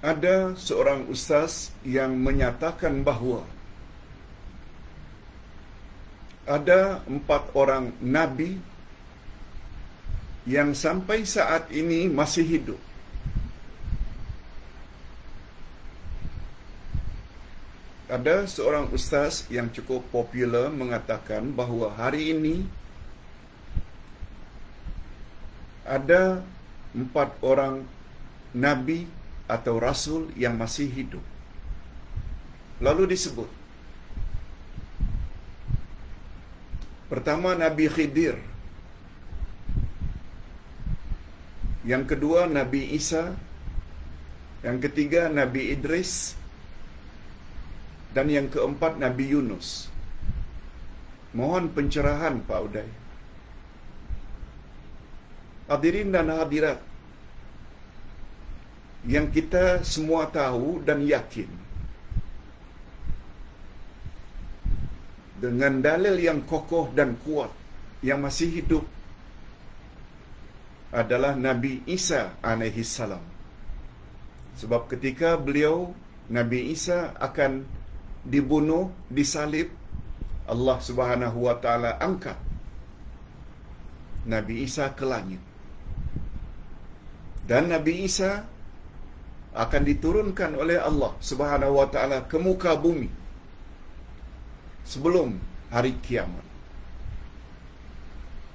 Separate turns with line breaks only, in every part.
Ada seorang ustaz yang menyatakan bahawa ada 4 orang nabi yang sampai saat ini masih hidup. Ada seorang ustaz yang cukup popular mengatakan bahawa hari ini ada 4 orang nabi atau rasul yang masih hidup. Lalu disebut, pertama Nabi Khidir, yang kedua Nabi Isa, yang ketiga Nabi Idris, dan yang keempat Nabi Yunus. Mohon pencerahan Pak Uday. Hadirin dan hadirat, yang kita semua tahu dan yakin dengan dalil yang kokoh dan kuat yang masih hidup adalah Nabi Isa alaihi salam. Sebab ketika beliau, Nabi Isa, akan dibunuh, disalib, Allah Subhanahu wa taala angkat Nabi Isa ke langit. Dan Nabi Isa akan diturunkan oleh Allah Subhanahu wa taala ke muka bumi sebelum hari kiamat.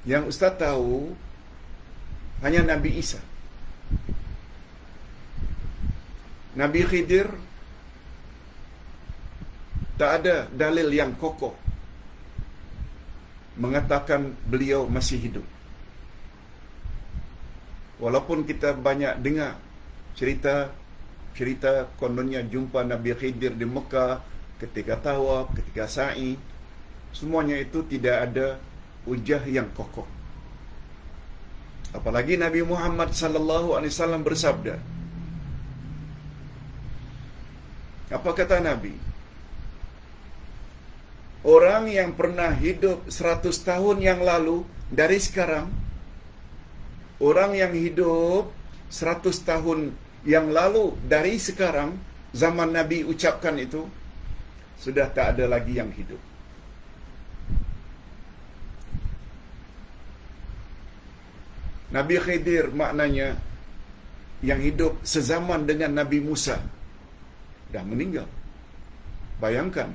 Yang Ustaz tahu hanya Nabi Isa. Nabi Khidir tak ada dalil yang kokoh mengatakan beliau masih hidup. Walaupun kita banyak dengar cerita kononnya jumpa Nabi Khidir di Mekah ketika tawaf, ketika sa'i, semuanya itu tidak ada hujah yang kokoh. Apalagi Nabi Muhammad sallallahu alaihi wasallam bersabda. Apa kata Nabi? Orang yang pernah hidup 100 tahun yang lalu dari sekarang, orang yang hidup 100 tahun yang lalu dari sekarang, zaman Nabi ucapkan itu, sudah tak ada lagi yang hidup. Nabi Khidir maknanya yang hidup sezaman dengan Nabi Musa dah meninggal. Bayangkan,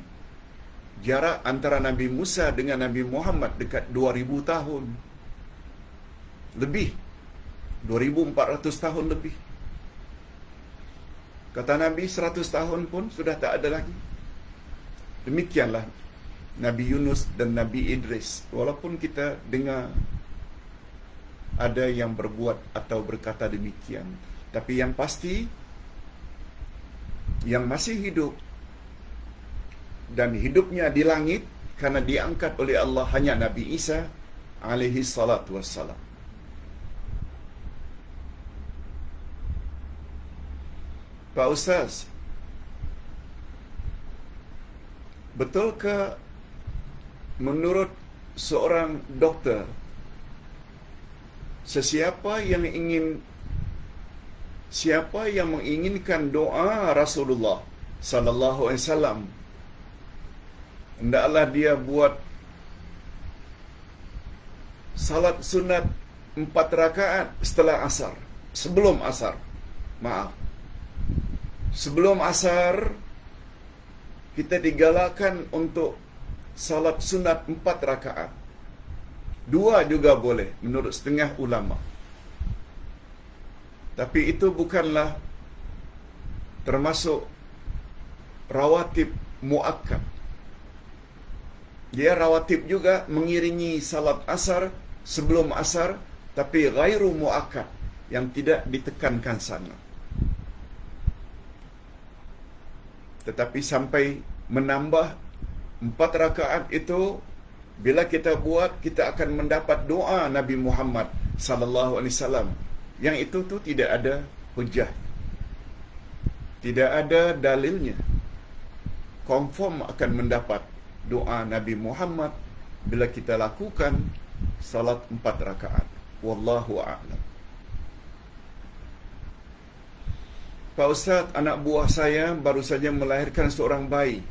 jarak antara Nabi Musa dengan Nabi Muhammad dekat 2000 tahun. Lebih. 2400 tahun lebih. Kata Nabi, 100 tahun pun sudah tak ada lagi. Demikianlah Nabi Yunus dan Nabi Idris. Walaupun kita dengar ada yang berbuat atau berkata demikian, tapi yang pasti, yang masih hidup dan hidupnya di langit karena diangkat oleh Allah hanya Nabi Isa alaihi salatu wassalam. Pak Ustaz, betulkah menurut seorang doktor, siapa yang menginginkan doa Rasulullah sallallahu alaihi wasallam, hendaklah dia buat salat sunat 4 rakaat setelah asar, sebelum asar. Sebelum asar kita digalakkan untuk salat sunat 4 rakaat. 2 juga boleh menurut setengah ulama. Tapi itu bukanlah termasuk rawatib muakkad. Dia rawatib juga mengiringi salat asar sebelum asar, tapi ghairu muakkad, yang tidak ditekankan sangat. Tetapi sampai menambah 4 rakaat itu, bila kita buat, kita akan mendapat doa Nabi Muhammad sallallahu alaihi wasallam. Yang itu tu tidak ada hujah, tidak ada dalilnya. Confirm akan mendapat doa Nabi Muhammad bila kita lakukan salat 4 rakaat. Wallahu a'lam. Pak Ustaz, anak buah saya baru saja melahirkan seorang bayi.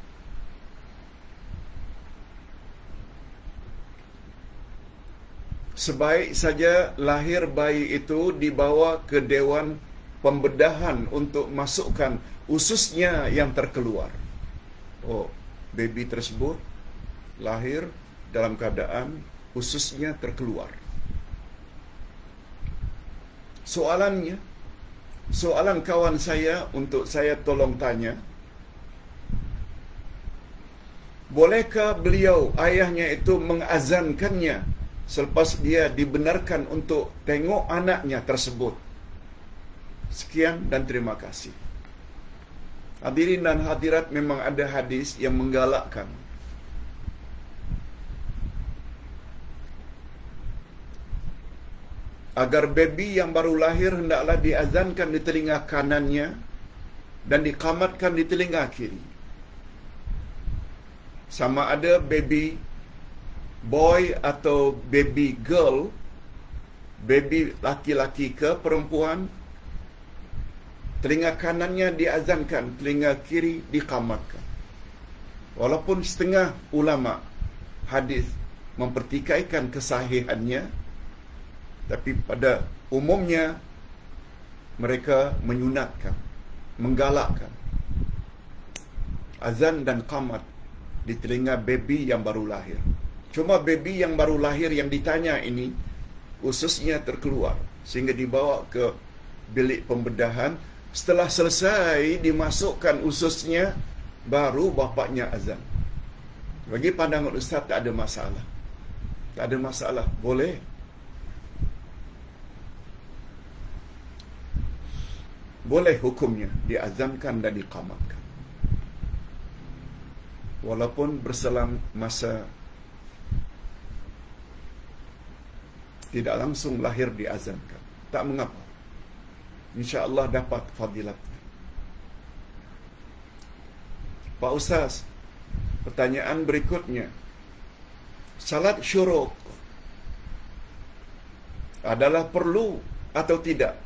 Sebaik saja lahir bayi itu dibawa ke Dewan Pembedahan untuk masukkan ususnya yang terkeluar. Oh, baby tersebut lahir dalam keadaan ususnya terkeluar. Soalan kawan saya untuk saya tolong tanya, bolehkah beliau, ayahnya itu mengazankannya selepas dia dibenarkan untuk tengok anaknya tersebut? Sekian dan terima kasih. Hadirin dan hadirat, memang ada hadis yang menggalakkan agar baby yang baru lahir hendaklah diazankan di telinga kanannya dan diqamatkan di telinga kiri. Sama ada baby boy atau baby girl, baby laki-laki ke perempuan, telinga kanannya diazankan, telinga kiri diqamatkan. Walaupun setengah ulama hadis mempertikaikan kesahihannya, tapi pada umumnya mereka menyunatkan, menggalakkan azan dan qamat di telinga baby yang baru lahir. Cuma baby yang baru lahir yang ditanya ini ususnya terkeluar sehingga dibawa ke bilik pembedahan. Setelah selesai dimasukkan ususnya, baru bapaknya azan. Bagi pandangan Ustaz tak ada masalah. Tak ada masalah, boleh. Boleh hukumnya diazankan dan diqamatkan. Walaupun berselang masa tidak langsung lahir diazankan, tak mengapa. InsyaAllah dapat fadilatnya. Pak Ustaz, pertanyaan berikutnya, salat syuruk adalah perlu atau tidak?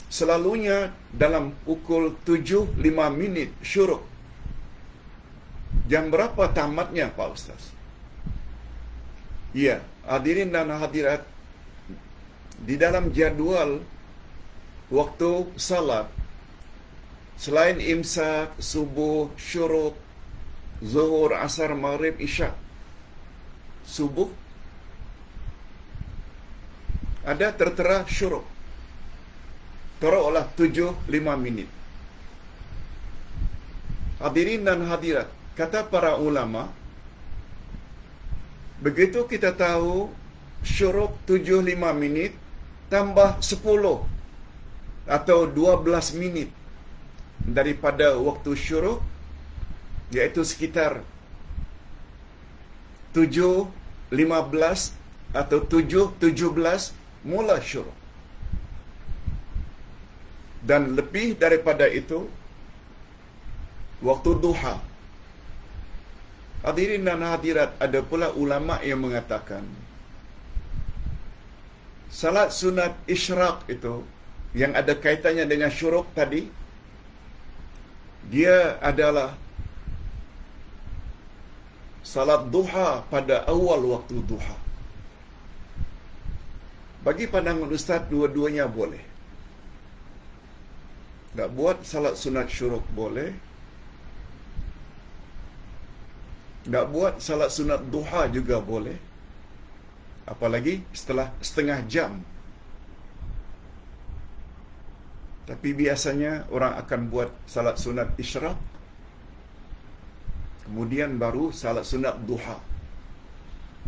Selalunya dalam pukul 7:05 syuruk. Jam berapa tamatnya, Pak Ustaz? Ya, hadirin dan hadirat, di dalam jadual waktu salat, selain imsak, subuh, syuruk, zuhur, asar, maghrib, isyak, subuh, ada tertera syuruk. Taruhlah 7:05. Hadirin dan hadirat, kata para ulama, begitu kita tahu syuruk 7:05 tambah 10 atau 12 minit daripada waktu syuruk, iaitu sekitar 7:15 atau 7:17 mula syuruk. Dan lebih daripada itu, waktu duha. Hadirin dan hadirat, ada pula ulama yang mengatakan salat sunat isyraq itu yang ada kaitannya dengan syuruk tadi, dia adalah salat duha pada awal waktu duha. Bagi pandangan Ustaz, dua-duanya boleh. Tak buat salat sunat syuruk boleh, tak buat salat sunat duha juga boleh, apalagi setelah setengah jam. Tapi biasanya orang akan buat salat sunat isyraq, kemudian baru salat sunat duha.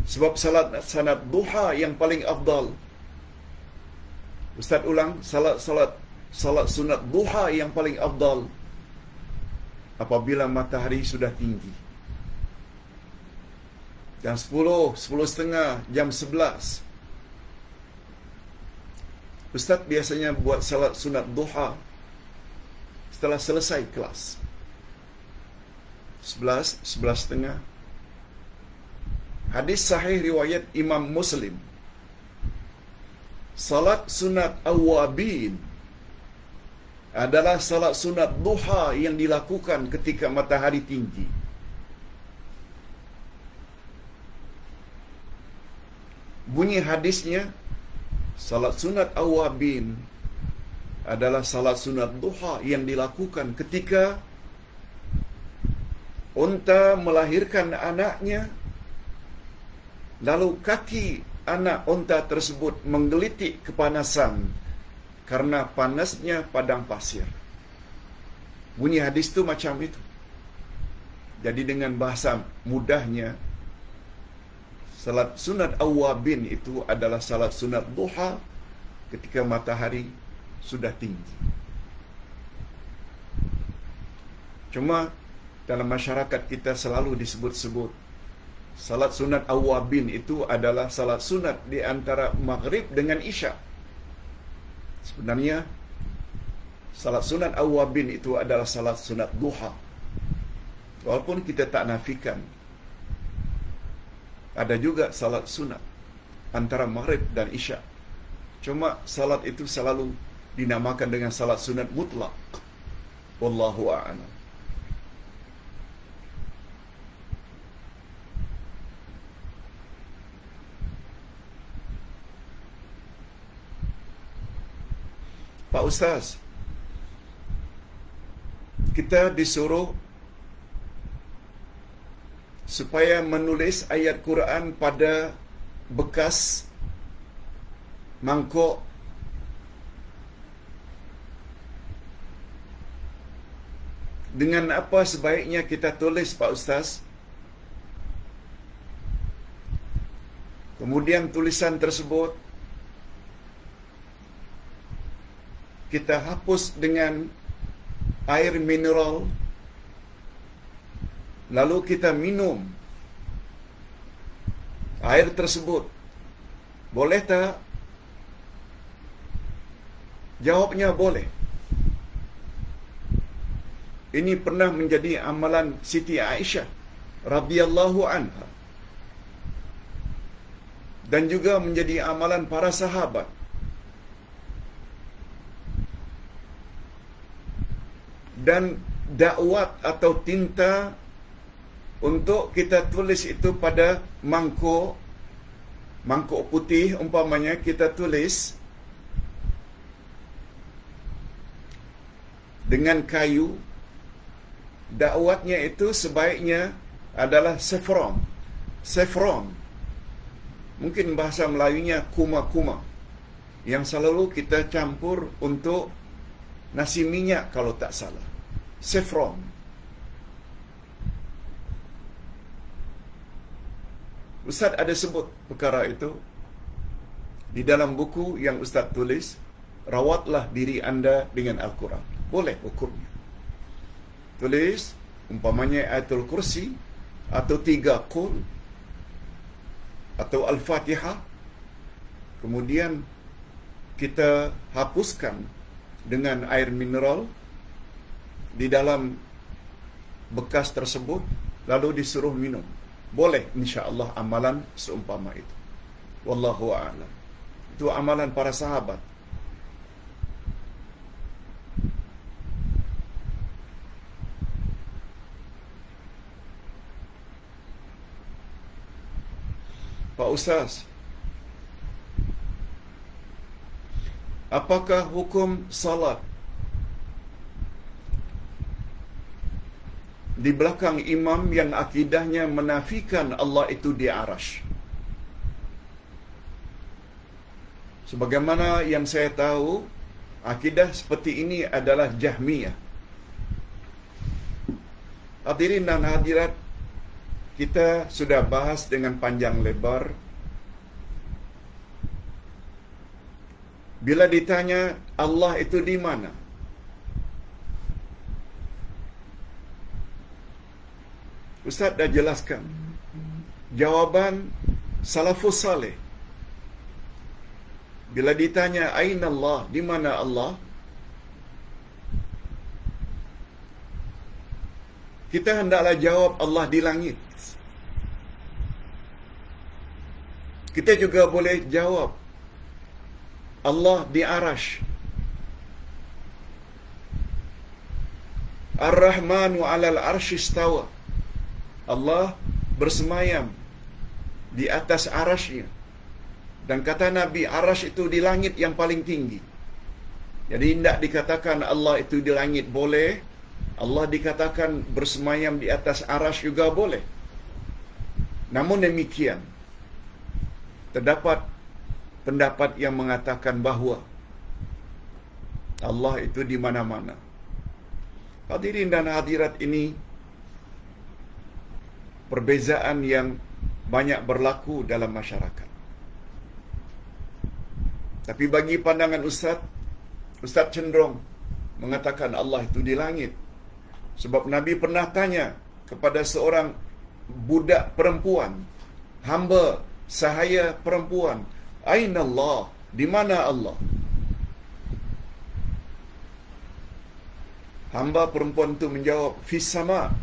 Sebab salat sunat duha yang paling afdal. Ustaz ulang, salat sunat duha yang paling afdal apabila matahari sudah tinggi. Jam 10:30, jam 11. Ustaz biasanya buat salat sunat duha setelah selesai kelas. 11:30. Hadis sahih riwayat Imam Muslim. Salat sunat awabin adalah salat sunat duha yang dilakukan ketika matahari tinggi. Bunyi hadisnya, salat sunat awabin adalah salat sunat duha yang dilakukan ketika unta melahirkan anaknya, lalu kaki anak unta tersebut menggelitik kepanasan karena panasnya padang pasir. Bunyi hadis itu macam itu. Jadi dengan bahasa mudahnya, salat sunat awabin itu adalah salat sunat duha ketika matahari sudah tinggi. Cuma dalam masyarakat kita selalu disebut-sebut salat sunat awabin itu adalah salat sunat di antara maghrib dengan isya. Sebenarnya salat sunat awabin itu adalah salat sunat duha. Walaupun kita tak nafikan, ada juga salat sunat antara maghrib dan isya. Cuma salat itu selalu dinamakan dengan salat sunat mutlak. Wallahu a'lam. Pak Ustaz, kita disuruh supaya menulis ayat Quran pada bekas mangkuk dengan apa sebaiknya kita tulis, Pak Ustaz? Kemudian tulisan tersebut kita hapus dengan air mineral, lalu kita minum air tersebut. Boleh tak? Jawabnya boleh. Ini pernah menjadi amalan Siti Aisyah radhiyallahu anha, dan juga menjadi amalan para sahabat. Dan dakwat atau tinta untuk kita tulis itu pada mangkuk putih umpamanya, kita tulis dengan kayu. Dakwatnya itu sebaiknya adalah saffron. Mungkin bahasa Melayunya kuma-kuma, yang selalu kita campur untuk nasi minyak kalau tak salah. Saffron. Ustaz ada sebut perkara itu di dalam buku yang Ustaz tulis, Rawatlah Diri Anda dengan Al-Quran. Boleh hukumnya. Tulis umpamanya Ayatul Kursi atau 3 Qul atau Al-Fatihah, kemudian kita hapuskan dengan air mineral di dalam bekas tersebut, lalu disuruh minum. Boleh insya-Allah amalan seumpama itu. Wallahu a'lam. Itu amalan para sahabat. Pak Ustaz, apakah hukum salat di belakang imam yang akidahnya menafikan Allah itu di Arash? Sebagaimana yang saya tahu, akidah seperti ini adalah Jahmiyah. Hadirin dan hadirat, kita sudah bahas dengan panjang lebar. Bila ditanya Allah itu di mana, Ustaz dah jelaskan. Jawaban salafus saleh. Bila ditanya aina Allah, di mana Allah, kita hendaklah jawab Allah di langit. Kita juga boleh jawab Allah di Arash. Ar-Rahmanu 'alal 'arsy istawa. Allah bersemayam di atas arasy-Nya. Dan kata Nabi, arasy itu di langit yang paling tinggi. Jadi tidak dikatakan Allah itu di langit boleh, Allah dikatakan bersemayam di atas arasy juga boleh. Namun demikian, terdapat pendapat yang mengatakan bahawa Allah itu di mana-mana. Hadirin dan hadirat, ini perbezaan yang banyak berlaku dalam masyarakat. Tapi bagi pandangan Ustaz cenderung mengatakan Allah itu di langit. Sebab Nabi pernah tanya kepada seorang budak perempuan, hamba sahaya perempuan, "Aina Allah?" Di mana Allah? Hamba perempuan itu menjawab, "Fis sama."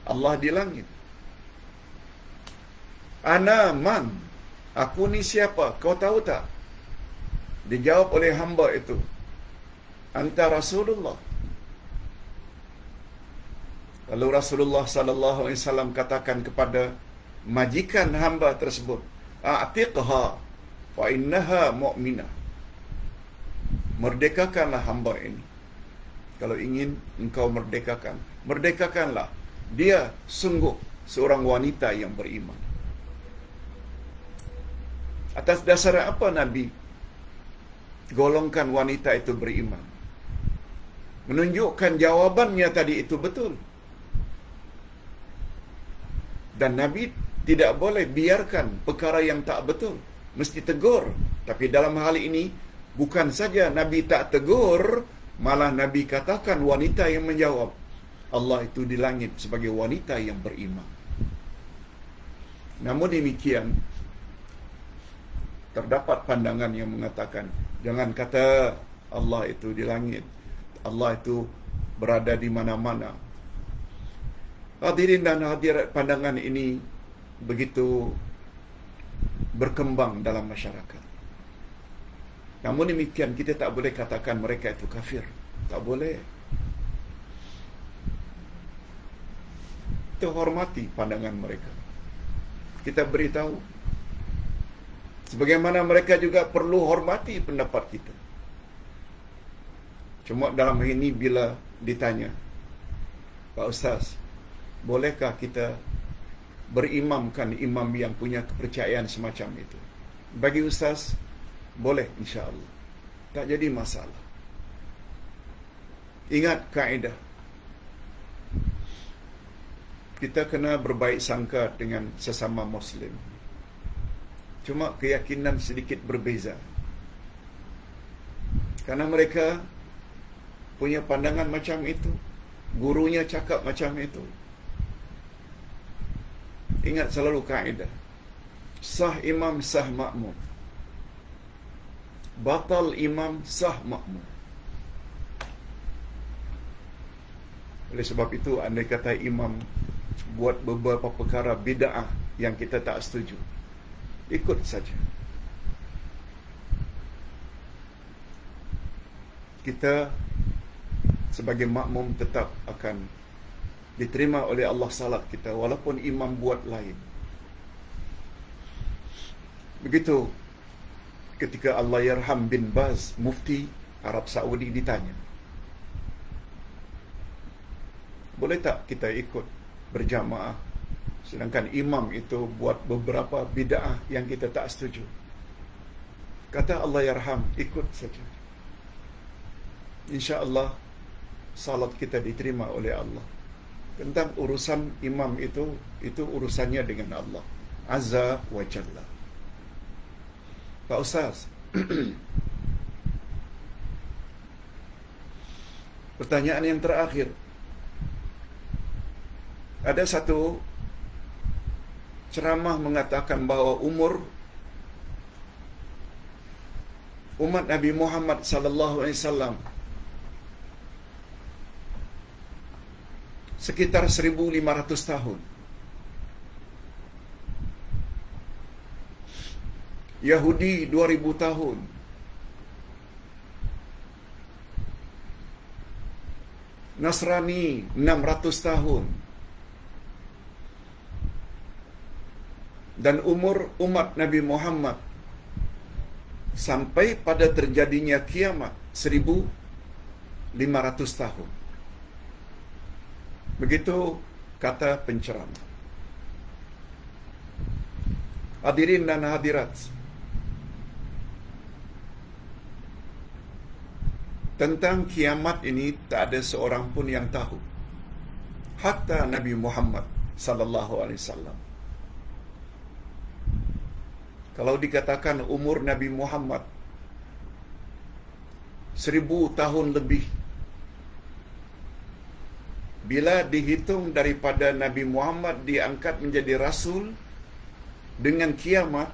Allah di langit. "Ana man?" Aku ni siapa? Kau tahu tak? Dijawab oleh hamba itu, "Anta Rasulullah." Lalu Rasulullah sallallahu alaihi wasallam katakan kepada majikan hamba tersebut, "A'tiqha fa innaha mu'minah." Merdekakanlah hamba ini. Kalau ingin engkau merdekakanlah. Dia sungguh seorang wanita yang beriman. Atas dasar apa Nabi golongkan wanita itu beriman? Menunjukkan jawabannya tadi itu betul. Dan Nabi tidak boleh biarkan perkara yang tak betul. Mesti tegur. Tapi dalam hal ini, bukan saja Nabi tak tegur, malah Nabi katakan wanita yang menjawab, Allah itu di langit sebagai wanita yang beriman. Namun demikian, terdapat pandangan yang mengatakan, jangan kata Allah itu di langit. Allah itu berada di mana-mana. Hadirin dan hadirat, pandangan ini begitu berkembang dalam masyarakat. Namun demikian, kita tak boleh katakan mereka itu kafir. Tak boleh. Kita hormati pandangan mereka. Kita beritahu. Sebagaimana mereka juga perlu hormati pendapat kita. Cuma dalam hal ini bila ditanya, "Pak Ustaz, bolehkah kita berimamkan imam yang punya kepercayaan semacam itu?" Bagi Ustaz, boleh insya-Allah. Tak jadi masalah. Ingat kaedah. Kita kena berbaik sangka dengan sesama Muslim. Cuma keyakinan sedikit berbeza. Karena mereka punya pandangan macam itu. Gurunya cakap macam itu. Ingat selalu kaedah. Sah imam, sah makmum. Batal imam, sah makmum. Oleh sebab itu, andai kata imam buat beberapa perkara bid'ah yang kita tak setuju, ikut saja. Kita sebagai makmum tetap akan diterima oleh Allah salat kita walaupun imam buat lain. Begitu ketika Allahyarham bin Baz, mufti Arab Saudi, ditanya, boleh tak kita ikut berjamaah sedangkan imam itu buat beberapa bid'ah yang kita tak setuju? Kata Allahyarham, ikut saja. InsyaAllah salat kita diterima oleh Allah. Tentang urusan imam itu urusannya dengan Allah Azza wa Jalla. Pak Ustaz, pertanyaan yang terakhir. Ada satu ceramah mengatakan bahawa umur umat Nabi Muhammad sallallahu alaihi wasallam sekitar 1500 tahun. Yahudi 2000 tahun. Nasrani 600 tahun. Dan umur umat Nabi Muhammad sampai pada terjadinya kiamat 1500 tahun. Begitu kata penceramah. Hadirin dan hadirat, tentang kiamat ini tak ada seorang pun yang tahu, hatta Nabi Muhammad sallallahu alaihi wasallam. Kalau dikatakan umur Nabi Muhammad 1000 tahun lebih, bila dihitung daripada Nabi Muhammad diangkat menjadi Rasul dengan kiamat,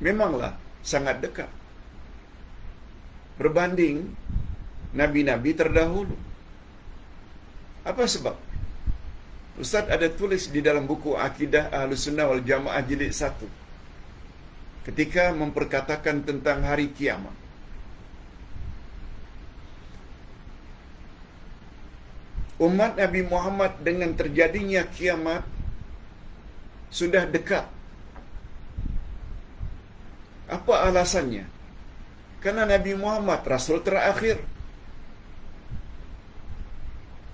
memanglah sangat dekat berbanding Nabi-Nabi terdahulu. Apa sebab? Ustaz ada tulis di dalam buku Akidah Ahlussunnah wal Jamaah jilid 1 ketika memperkatakan tentang hari kiamat. Umat Nabi Muhammad dengan terjadinya kiamat sudah dekat. Apa alasannya? Karena Nabi Muhammad Rasul terakhir.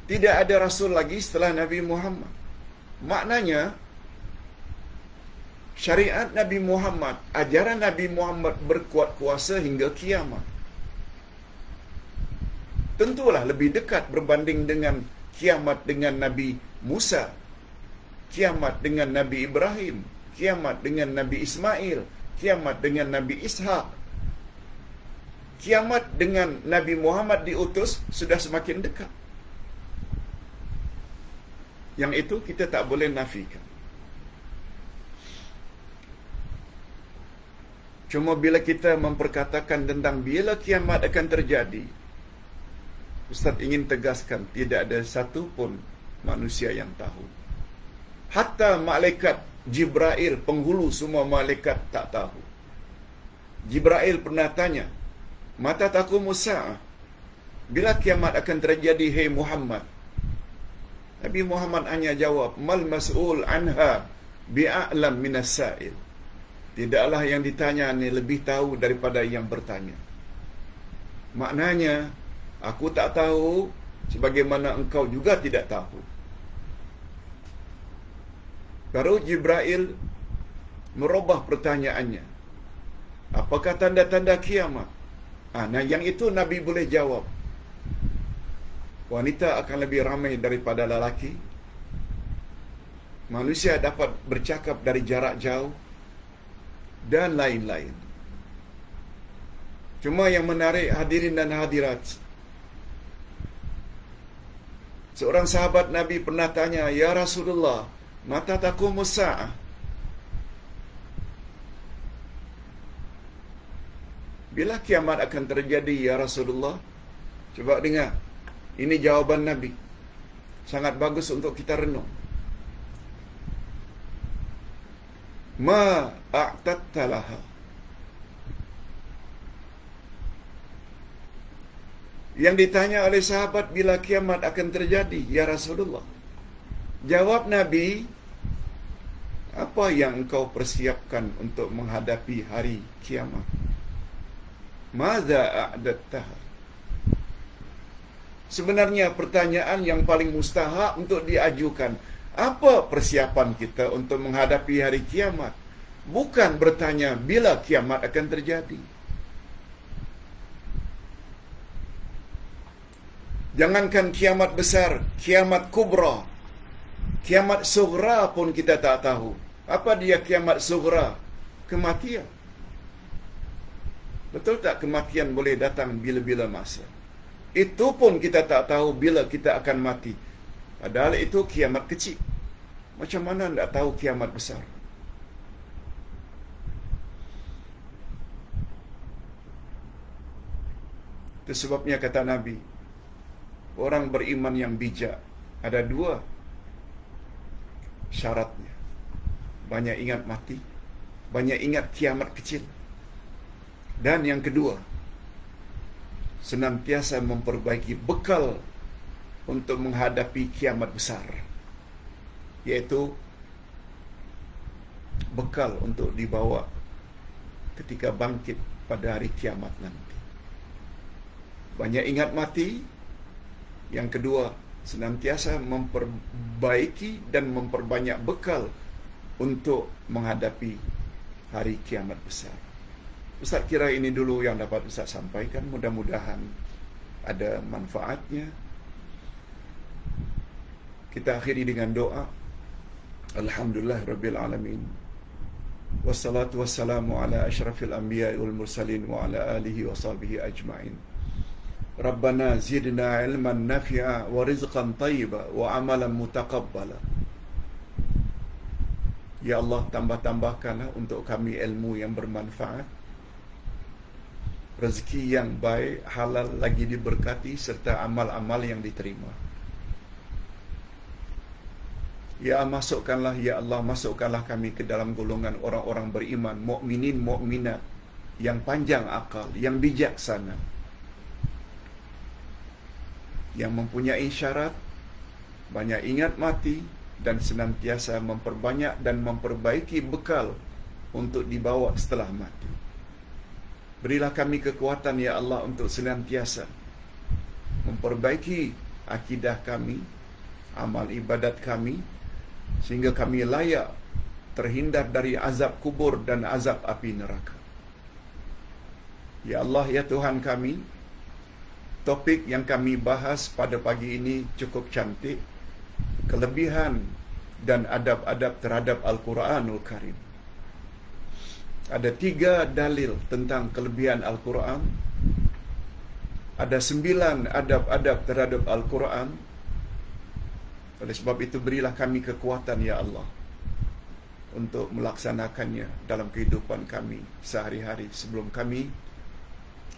Tidak ada Rasul lagi setelah Nabi Muhammad. Maknanya, syariat Nabi Muhammad, ajaran Nabi Muhammad berkuat kuasa hingga kiamat. Tentulah lebih dekat berbanding dengan kiamat dengan Nabi Musa, kiamat dengan Nabi Ibrahim, kiamat dengan Nabi Ismail, kiamat dengan Nabi Ishaq. Kiamat dengan Nabi Muhammad diutus sudah semakin dekat. Yang itu kita tak boleh nafikan. Cuma bila kita memperkatakan tentang bila kiamat akan terjadi, Ustaz ingin tegaskan, tidak ada satu pun manusia yang tahu. Hatta malaikat Jibril, penghulu semua malaikat, tak tahu. Jibril pernah tanya, mata taqumu sa'ah, bila kiamat akan terjadi, hai Muhammad? Nabi Muhammad hanya jawab, mal mas'ul anha bi'a'lam minas sa'il. Tidaklah yang ditanya ni lebih tahu daripada yang bertanya. Maknanya, aku tak tahu sebagaimana engkau juga tidak tahu. Baru Jibril merubah pertanyaannya. Apakah tanda-tanda kiamat? Nah, yang itu Nabi boleh jawab. Wanita akan lebih ramai daripada lelaki. Manusia dapat bercakap dari jarak jauh. Dan lain-lain. Cuma yang menarik hadirin dan hadirat, seorang sahabat Nabi pernah tanya, ya Rasulullah, mata taqumu sa'ah? Bila kiamat akan terjadi ya Rasulullah? Coba dengar. Ini jawaban Nabi. Sangat bagus untuk kita renung. Ma a'tatta laha. Yang ditanya oleh sahabat, bila kiamat akan terjadi ya Rasulullah? Jawab Nabi, apa yang engkau persiapkan untuk menghadapi hari kiamat? Madza a'dattaha. Sebenarnya pertanyaan yang paling mustahak untuk diajukan, apa persiapan kita untuk menghadapi hari kiamat? Bukan bertanya bila kiamat akan terjadi. Jangankan kiamat besar, kiamat kubra, kiamat sughra pun kita tak tahu. Apa dia kiamat sughra? Kematian. Betul tak kematian boleh datang bila-bila masa? Itu pun kita tak tahu bila kita akan mati. Padahal itu kiamat kecil. Macam mana nak tahu kiamat besar? Itu sebabnya kata Nabi, orang beriman yang bijak ada dua syaratnya. Banyak ingat mati, banyak ingat kiamat kecil. Dan yang kedua, senantiasa memperbaiki bekal untuk menghadapi kiamat besar, iaitu bekal untuk dibawa ketika bangkit pada hari kiamat nanti. Banyak ingat mati. Yang kedua, senantiasa memperbaiki dan memperbanyak bekal untuk menghadapi hari kiamat besar. Ustaz kira ini dulu yang dapat Ustaz sampaikan. Mudah-mudahan ada manfaatnya. Kita akhiri dengan doa. Alhamdulillah Rabbil Alamin. Wassalatu wassalamu ala ashrafil anbiya wal mursalin wa ala alihi wa sahbihi ajma'in. Rabbana zidna ilman nafi'a wa rizqan tayyiba wa amalan mutaqabbala. Ya Allah, tambah-tambahkanlah untuk kami ilmu yang bermanfaat, rezeki yang baik, halal lagi diberkati, serta amal-amal yang diterima. Ya masukkanlah, ya Allah, masukkanlah kami ke dalam golongan orang-orang beriman, mukminin mukminat yang panjang akal, yang bijaksana, yang mempunyai syarat, banyak ingat mati, dan senantiasa memperbanyak dan memperbaiki bekal untuk dibawa setelah mati. Berilah kami kekuatan, ya Allah, untuk senantiasa memperbaiki akidah kami, amal ibadat kami, sehingga kami layak terhindar dari azab kubur dan azab api neraka. Ya Allah, ya Tuhan kami, topik yang kami bahas pada pagi ini cukup cantik. Kelebihan dan adab-adab terhadap Al-Quranul Karim. Ada 3 dalil tentang kelebihan Al-Quran. Ada 9 adab-adab terhadap Al-Quran. Oleh sebab itu, berilah kami kekuatan, ya Allah, untuk melaksanakannya dalam kehidupan kami sehari-hari sebelum kami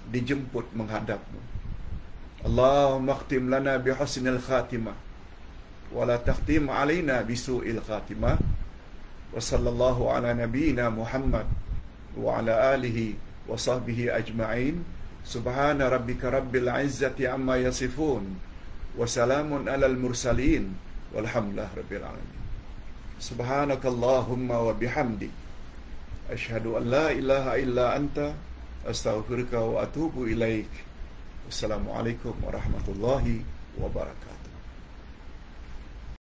dijemput menghadap-Mu. Allahumma khtim lana bihusnil khatimah wala takhtim alaina bisu'il khatimah. Wa sallallahu ala nabiyyina Muhammad wa ala alihi wa sahbihi ajma'in. Subhana rabbika rabbil izzati amma yasifun wa salamun alal mursalin walhamdulillahi rabbil alamin. Subhanakallahumma wa bihamdik asyhadu an la ilaha illa anta astaghfiruka wa atubu ilaik. Wassalamualaikum warahmatullahi wabarakatuh.